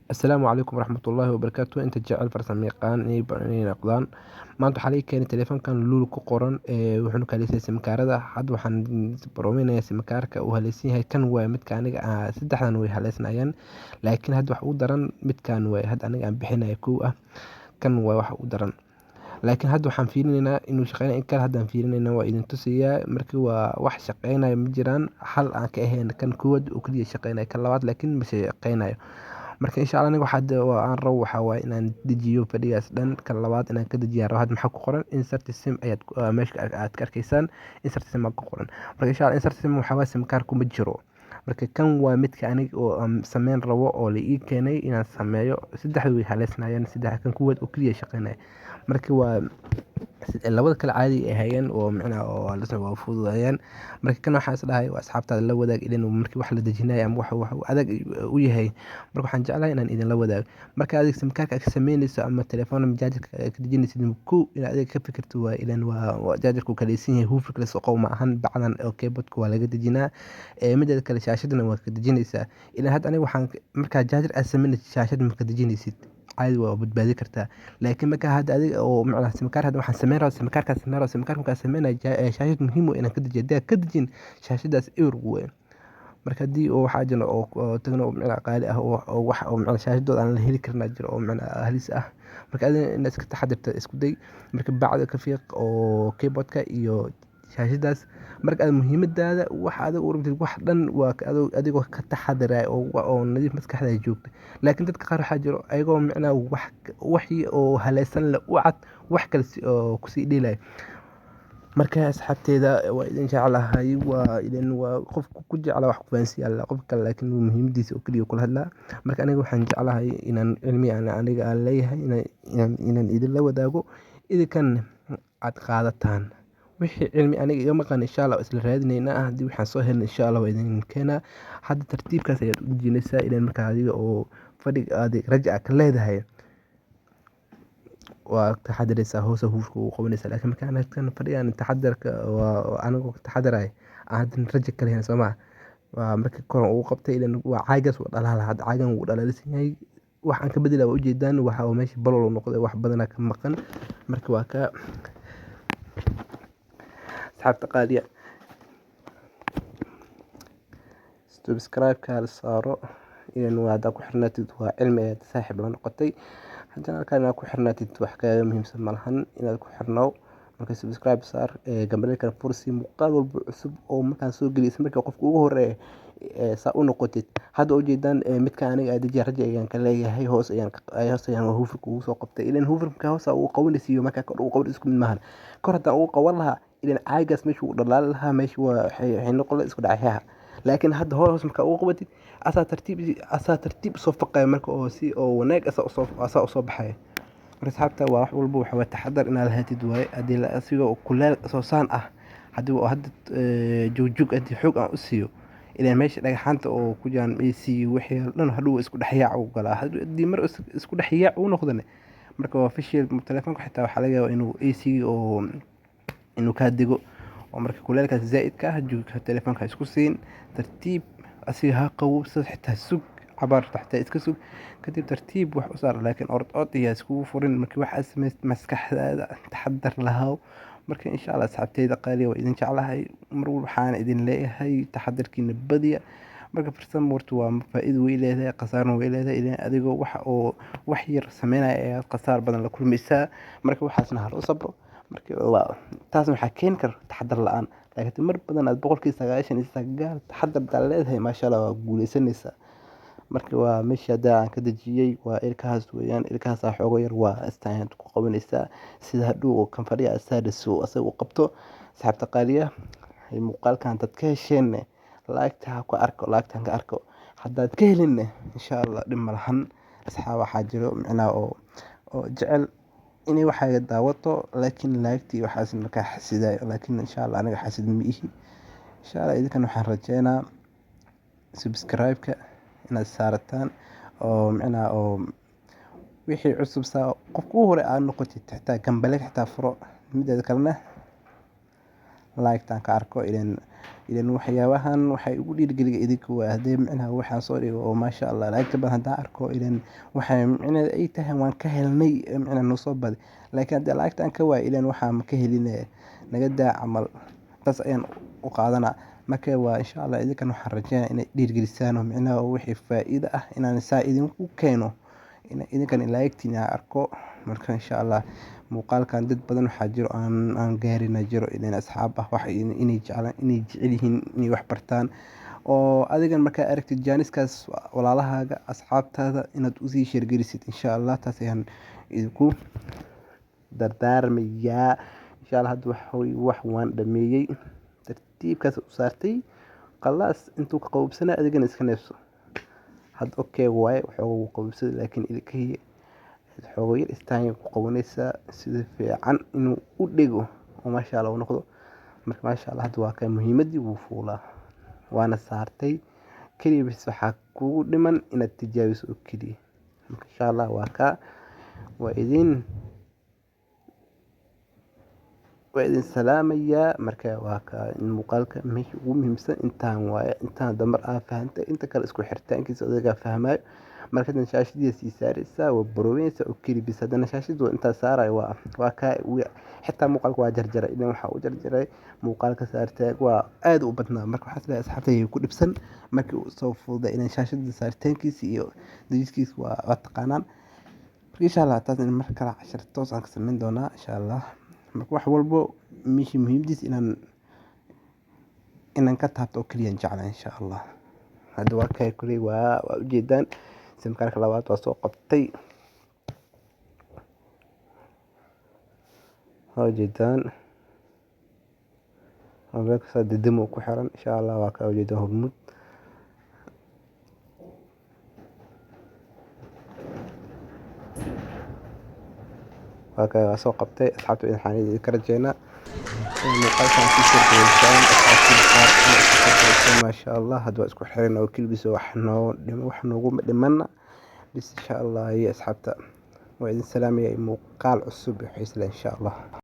Asalaamu calaykum waraxmatullaahi wabarakaatu. Inta jecel farsamayaqaan inay noqdaan maanta waxaa laga keenay taleefankan luul ku qoran wuxuuna kaleysay simkaarada. Hadda waxaan baroominayaa simkaarka uu halaysan yahay kan waay midka aniga saddexdan way haleysnayaan, laakiin hadda wax u daran midkan waay hadda aniga aan bixinaya kow ah. Kan waay wax u daran, laakiin hadda waxaan fiirinaynaa inuu shaqeynayo in kale. Haddaan fiirinayna waa idin tusayaa markii waa wax shaqeynayo ma jiraan hal aan ka ahayn kan koowaad uu kaliya shaqeynayo, kan labaad laakiin ma shaqeynayo. Marka insha Allah aniga aan rabo waxaa waaye inaan dejiyo fadhigaas dhan. Kan labaad inaan ka dejiyaan rabo. Hadda maxaa ku qoran insert sim ayaad meesha aad ka arkaysaan insert sim ku qoran. Marka insha Allah insert sim waxaa waaye simkaarku ma jiro. Marka kan waa midka aniga oo aan sameyn rabo oo la ii keenay inaan sameeyo. Saddexdu way haleysnaayeen, saddex kan koowaad oo kaliya shaqeynaya. Marka waa labada kale caadi ay hayeen oo macnaha oo la waa fududaayeen. Marka kan waxaan is dhahay waa asxaabtaada la wadaag ileen markii wax la dejinayo ama wax adag u yahay. Marka waxaan jeclahay inaan idin la wadaago. Marka adig simkaarka ka sameynayso ama telefoon ama jaajarka ka dejinaysid ku inaad adiga ka fikirto waa ileen waa jaajarku kaleysan yahay hufur kale soo qow ma ahan bacdan oo keyboardka waa laga dejinaa mideeda kale shaashadana waa ka dejinaysaa. Ileen hadda aniga waxaan markaa jaajar aad sameynaysid shaashad ma ka dejinaysid caadi waa badbaadi kartaa. Laakiin marka hadda adiga oo macnaha simkaar hadda waxaan sameyn rabaa simkaarka markaa sameynaya shaashad muhiim ah inaan ka dejiyo. Haddii aad ka dejin shaashadaas ewer weyn. Marka haddii oo waxaa jiro oo tagno macnaha qaali ah oo wax oo macnaha shaashadooda aan la heli karin jiro oo macnaha halis ah. Marka adiga inaad iska taxadirto isku day marka bacda ka fiiq oo keyboardka iyo shaashadaas. Marka aad muhiimadaada wax adiga u rabtid wax dhan waa adigoo ka taxadiraya oo nadiif maskaxda joogto. Laakiin dadka qaar waxaa jiro ayagoo macnaha waxii oo haleysan la u cad wax kale oo ku sii dheelay. Marka asxaabteeda waa idin jeclahay waa idin waa qof ku jecla wax ku faansiya qof kale laakiin muhiimadiisa oo kaliya kula hadlaa. Marka aniga waxaan jeclahay inaan cilmi aniga aan leeyahay inaan idin la wadaago idinkan aad qaadataan wixii cilmi aniga iga maqan insha Allah isla raadinayna haddii waxaan soo helno insha Allah waa idin keenaa. Hadda tartiibkaas ayaad u dejinaysaa ileen marka adiga oo fadhiga aad rajac ka leedahay waa taxadiraysaa hoos hufka uu qabanaysaa. Laakiin marka aan kan fadhigaan taxadarka waa anigu taxadaray aan raja ka leeyahay Soomaa waa markii koran uu qabtay ileen waa caagas oo dhalaala hadda caagan uu dhalaalsan yahay. Wax aan ka beddelaa waa ujeedaan waxa meesha balol noqday wax badan ka maqan. Marka waa ka asxaabta qaaliya subscribe ka saaro ileen waa hadda ku xirnaatid waa cilmi aad saaxiib la noqotay. Haddana halkaan ku xirnaatid wax ka muhiimsan malahan inaad ku xirnaaw. Marka subscribe saar gambalka fursi muuqaal walba cusub oo markaan soo geliyo markii qofka ugu horeeyo saa u noqotid. Hadda ujeedaan midka aniga aad dejiya raja ayaan ka leeyahay hoos ayaan hufurka ugu soo qabtay ileen hufurka hoos uu qabanaysiyo marka kor uu qabto isku mid maahan. Kor hadda uu qaban lahaa ileen caagas meesha uu dhalaal lahaa meesha waa waxay noqon isku dhacayha. Laakiin hadda hoos marka uu qabatid asaa tartiib soo faqay marka oo si oo wanaag asaa soo baxay. Marka asxaabta waa wax walba waxa taxadar inaad haatid waaye haddii la asigo kuleel soo saan ah haddii hadda joog haddii xoog aan u siiyo ileen meesha dhagaxaanta oo ku jiraan AC wixii dhan hadhow isku dhaxyaac u galaa haddii mar isku dhaxyaac u noqdane marka waa fashil telefoonka xitaa waxa laga yaabaa inuu AC oo inuu ka digo oo marka kuleelkaas zaidka ah joogka telefoonka isku siin tartiib asiga ha qabow xitaa sug cabaar taxta iska sug kadib tartiib wax u saar. Laakiin orod iyo isku furin markii wax asmeys maskaxdaada taxadar lahaa. Marka insha Allah asxaabteeda qaaliya waa idin jeclahay mar walba waxaan idin leeyahay taxadarkiina badiya. Marka farsamo wartu waa faa'iido way leedahay qasaarna way leedahay ileen adigoo wax yar sameynaya ee qasaar badan la kulmaysaa. Marka waxaasna hal u sabro marka taas waxa keen kar taxadar la'aan. Laakiin mar badan aad boqolkiisa 99 taxadar leedahay maasha Allah waa guuleysanaysaa. Marka waa meesha aan ka dejiyay waa ilkahaas weeyaan ilkahaas xoogo yar waa istaan ku qabanaysaa sida hadhow kan fadhiya asaadaso asagu qabto. Asxaabta qaaliya muuqaalkan dad ka hesheen laagta ku laagtan ka arko haddaad ka helin insha Allah dhib malahan. Asxaab waxaa jiro macnaa oo jecel inay waxaaga daawato laakiin laagtii waxaas markaa xasiday laakiin insha Allah aniga xasid ma ihi. Insha Allah idinkan waxaan rajeynaa subscribe ka inaad saarataan oo macnaa oo wixii cusub qofka ugu hore aan noqotid xitaa gambalka xitaa furo mideeda kalena like-tan ka arko ileen waxyaabahan waxay igu dhiirigeliya idinka waa haddii micnaha waxaan soo dhigo oo maasha Allah like badan haddaan arko ileen waxay micnaheeda ay tahay waan ka helnay micnaha noo soo badi laakiin haddii like-tan ka waay ileen waxaa ma ka helinaya naga daa camal taas ayaan u qaadanaa marka waa insha Allah idinkan waxaan rajeynayaa inay dhiirigelisaan oo micnaha wixii faa'iido ah inaan saa idinku keeno idinkan like-tiin aan arko marka insha Allah muuqaalkan dad badan waxaa jiro aan gaarina jiro ileen asxaab ah wax inay jecel yihiin inay wax bartaan oo adigan markaa aragtid jaaniskaas walaalahaaga asxaabtaada inaad usii sheergelisid insha Allah taas ayaan idinku dardaarmayaa insha Allah hadda wax waan dhameeyay tartiibkaas u saartay khalaas intuu ka qowbsanaa adigana iska neefso had okay waaye wuxuu qowbsaday laakiin ilkihii xoogoo yar istaan ku qabanaysaa sida fiican inuu u dhego oo maasha Allah u noqdo marka maasha Allah hadda waa ka muhiimadii wuu fuulaa waana saartay kaliya bas waxaa kugu dhiman inaad tijaabiso oo kaliya marka insha Allah waa ka waa idin salaamayaa marka waa ka muuqaalka meesha ugu muhiimsan intaan waaye intaan damar fahantay inta kale isku xirtaankiisa adiga fahmayo markadan shaashadiisa sii saaraysaa waa baroobinaysa oo keliya bis haddana shaashadu intaa saarayo waa ka xitaa muuqaalka waa jarjaray idan waxaa u jarjaray muuqaalka saartaag waa aad u badnaa marka waxaas leeyahay asxaabtay ku dhibsan markii uu soo fududay inaan shaashada saaritaankiisa iyo dajiskiisa waa taqaanaan marka insha Allah taas in mar kale cashar toos aan ka samayn doonaa insha Allah marka wax walbo meeshii muhiimadiisa inaan ka taabto oo keliya jeclaa insha Allah hadda waa kay kulay waa ujeedaan simkaarka labaad waa soo qabtay waa ujeedaan halka sadedemo ku xiran insha Allah waa ka ujeedaan hormud waa ka soo qabtay asxaabta waxaan idin ka rajeynaa muuqaalkan si sirrisan maasha Allah hadda waa isku xiran oo kilbiso wax noogu dhimana bis insha Allah iyo asxaabta waa idin salaamaya muuqaal cusub xiis leh insha Allah